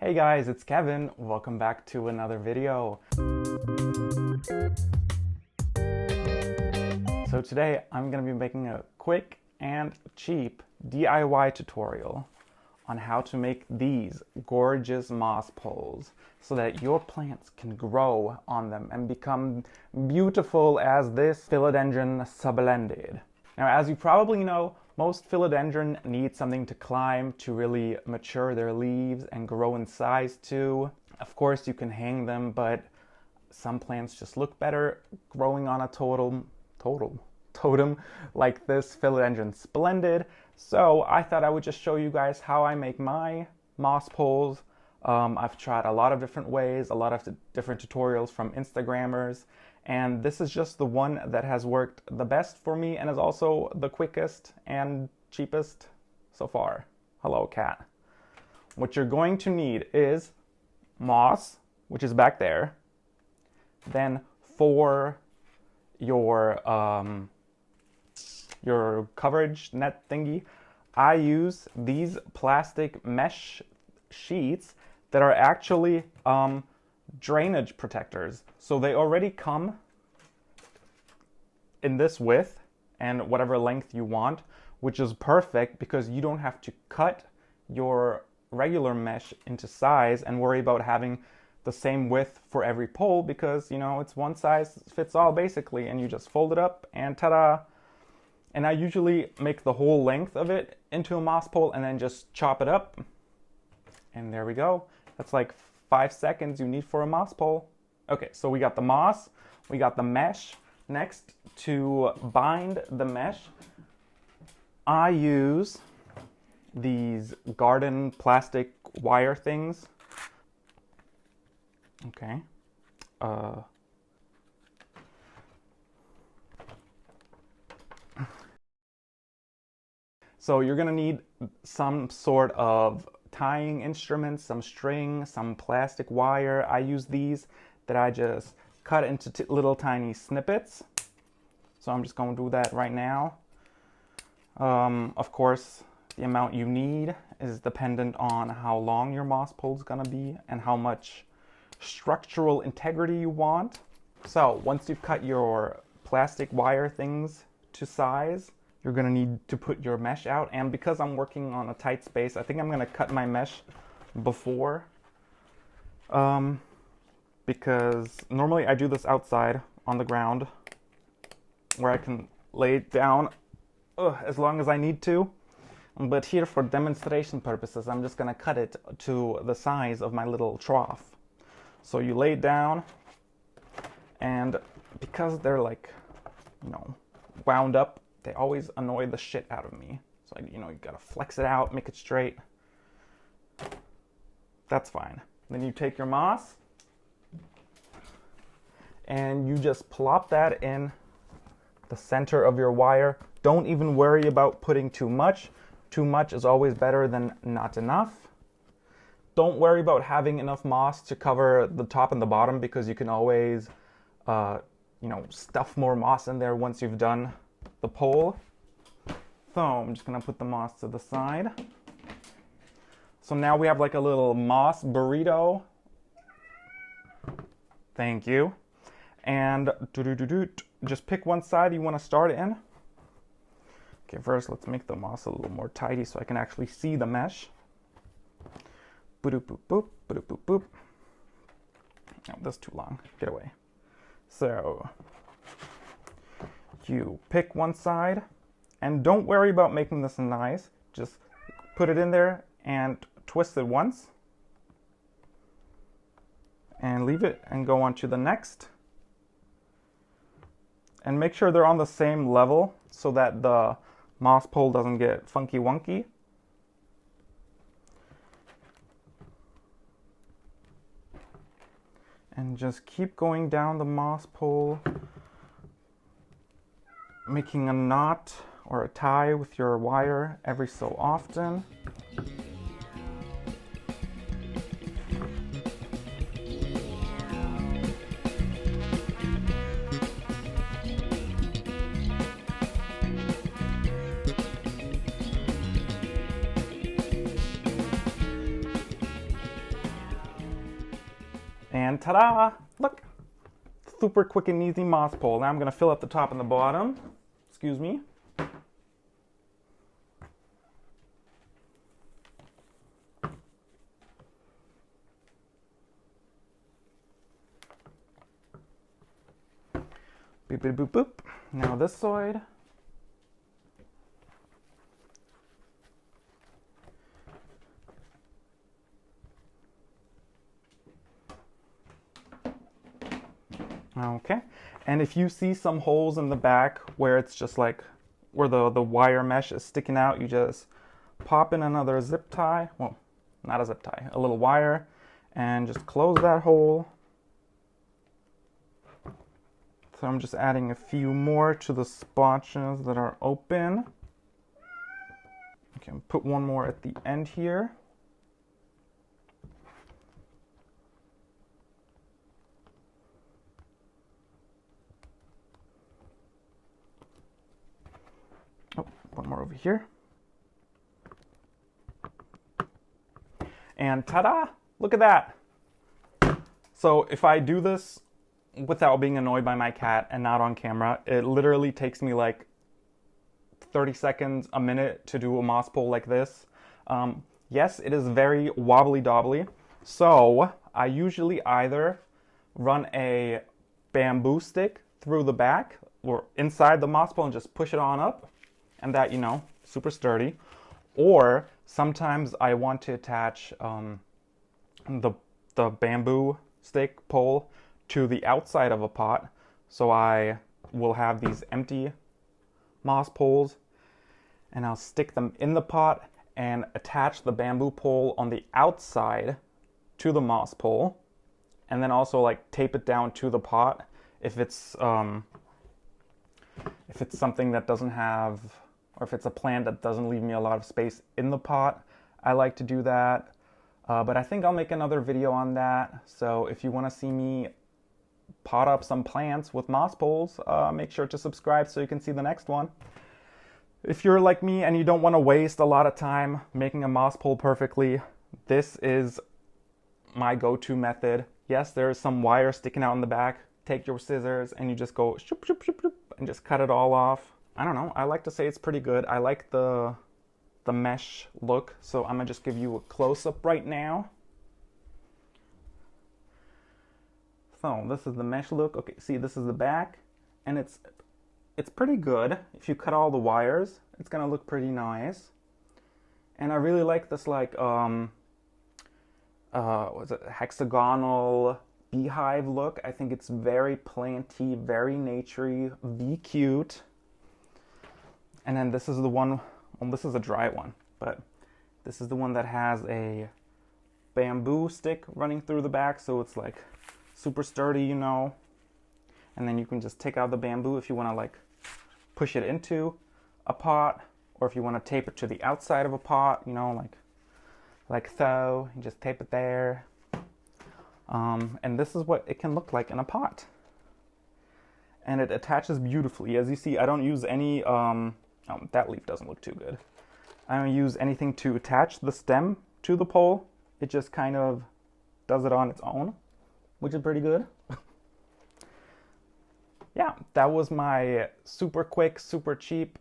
Hey guys, it's Kevin. Welcome back to another video. So today I'm going to be making a quick and cheap DIY tutorial on how to make these gorgeous moss poles so that your plants can grow on them and become beautiful as this Philodendron sublended. Now, as you probably know, most philodendron need something to climb to really mature their leaves and grow in size too. Of course, you can hang them, but some plants just look better growing on a totem like this Philodendron Splendid. So I thought I would just show you guys how I make my moss poles. I've tried a lot of different ways, a lot of different tutorials from Instagrammers, and this is just the one that has worked the best for me and is also the quickest and cheapest so far. Hello, cat. What you're going to need is moss, which is back there. Then for your coverage net thingy, I use these plastic mesh sheets that are actually drainage protectors. So they already come in this width and whatever length you want, which is perfect because you don't have to cut your regular mesh into size and worry about having the same width for every pole, because you know it's one size fits all basically, and you just fold it up and ta-da. And I usually make the whole length of it into a moss pole and then just chop it up. And there we go. That's like 5 seconds you need for a moss pole. Okay, so we got the moss, we got the mesh. Next, to bind the mesh, I use these garden plastic wire things. Okay. So you're gonna need some sort of tying instrument, some string, some plastic wire. I use these that I just cut into little tiny snippets. So I'm just going to do that right now. Of course, the amount you need is dependent on how long your moss pole is going to be and how much structural integrity you want. So once you've cut your plastic wire things to size, you're going to need to put your mesh out. And because I'm working on a tight space, I think I'm going to cut my mesh before. Because normally I do this outside on the ground where I can lay it down as long as I need to. But here, for demonstration purposes, I'm just going to cut it to the size of my little trough. So you lay it down, and because they're like, you know, wound up, they always annoy the shit out of me. So, you know, you gotta flex it out, make it straight. That's fine. Then you take your moss and you just plop that in the center of your wire. Don't even worry about putting too much. Too much is always better than not enough. Don't worry about having enough moss to cover the top and the bottom, because you can always, you know, stuff more moss in there once you've done the pole. So I'm just gonna put the moss to the side. So now we have like a little moss burrito. Thank you. And just pick one side you want to start in. Okay, first let's make the moss a little more tidy so I can actually see the mesh. Boop boop boop boop boop boop. Oh, that's too long. Get away. So you pick one side, and don't worry about making this nice. Just put it in there and twist it once, and leave it and go on to the next. And make sure they're on the same level so that the moss pole doesn't get funky wonky. And just keep going down the moss pole, making a knot or a tie with your wire every so often. And ta-da! Look! Super quick and easy moss pole. Now I'm going to fill up the top and the bottom. Excuse me. Boop, boop, boop, boop. Now this side. Okay, and if you see some holes in the back where it's just like where the wire mesh is sticking out, you just pop in another zip tie, well, not a zip tie, a little wire, and just close that hole. So I'm just adding a few more to the spotches that are open. Okay, put one more at the end here. Oh, one more over here. And ta-da! Look at that! So if I do this without being annoyed by my cat and not on camera, it literally takes me like 30 seconds, a minute to do a moss pole like this. Yes, it is very wobbly dobbly. So I usually either run a bamboo stick through the back or inside the moss pole and just push it on up, and that, you know, super sturdy. Or sometimes I want to attach the bamboo stick pole to the outside of a pot, so I will have these empty moss poles and I'll stick them in the pot and attach the bamboo pole on the outside to the moss pole, and then also like tape it down to the pot if it's something that doesn't have, or if it's a plant that doesn't leave me a lot of space in the pot. I like to do that, but I think I'll make another video on that. So if you want to see me pot up some plants with moss poles, make sure to subscribe so you can see the next one. If you're like me and you don't want to waste a lot of time making a moss pole perfectly, this is my go-to method. Yes, there's some wire sticking out in the back. Take your scissors and you just go shoop, shoop, shoop, shoop, and just cut it all off. I don't know, I like to say it's pretty good. I like the mesh look, so I'm gonna just give you a close-up right now. So this is the mesh look. Okay, see, this is the back, and it's pretty good. If you cut all the wires, it's gonna look pretty nice. And I really like this, like what's it, hexagonal beehive look. I think it's very planty, very naturey, be cute. And then this is the one, well, this is a dry one, but this is the one that has a bamboo stick running through the back, so it's like super sturdy, you know. And then you can just take out the bamboo if you want to like push it into a pot, or if you want to tape it to the outside of a pot, you know, like so. You just tape it there. And this is what it can look like in a pot. And it attaches beautifully. As you see, I don't use any, oh, that leaf doesn't look too good. I don't use anything to attach the stem to the pole. It just kind of does it on its own, which is pretty good. Yeah, that was my super quick, super cheap,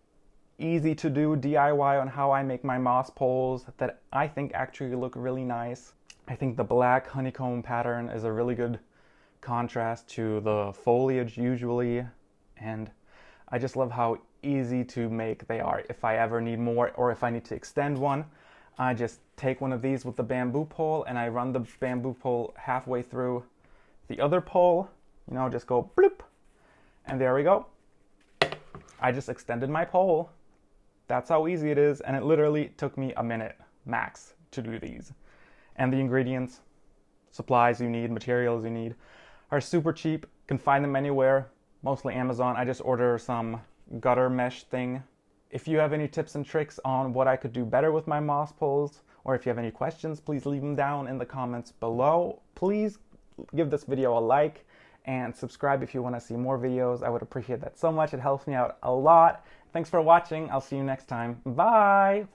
easy to do DIY on how I make my moss poles that I think actually look really nice. I think the black honeycomb pattern is a really good contrast to the foliage usually, and I just love how easy to make they are. If I ever need more, or if I need to extend one, I just take one of these with the bamboo pole and I run the bamboo pole halfway through the other pole, you know, just go bloop, and there we go. I just extended my pole. That's how easy it is, and it literally took me a minute max to do these. And the ingredients, supplies you need, materials you need are super cheap. You can find them anywhere, mostly Amazon. I just order some gutter mesh thing. If you have any tips and tricks on what I could do better with my moss poles, or if you have any questions, please leave them down in the comments below. Please give this video a like and subscribe if you want to see more videos. I would appreciate that so much. It helps me out a lot. Thanks for watching. I'll see you next time. Bye!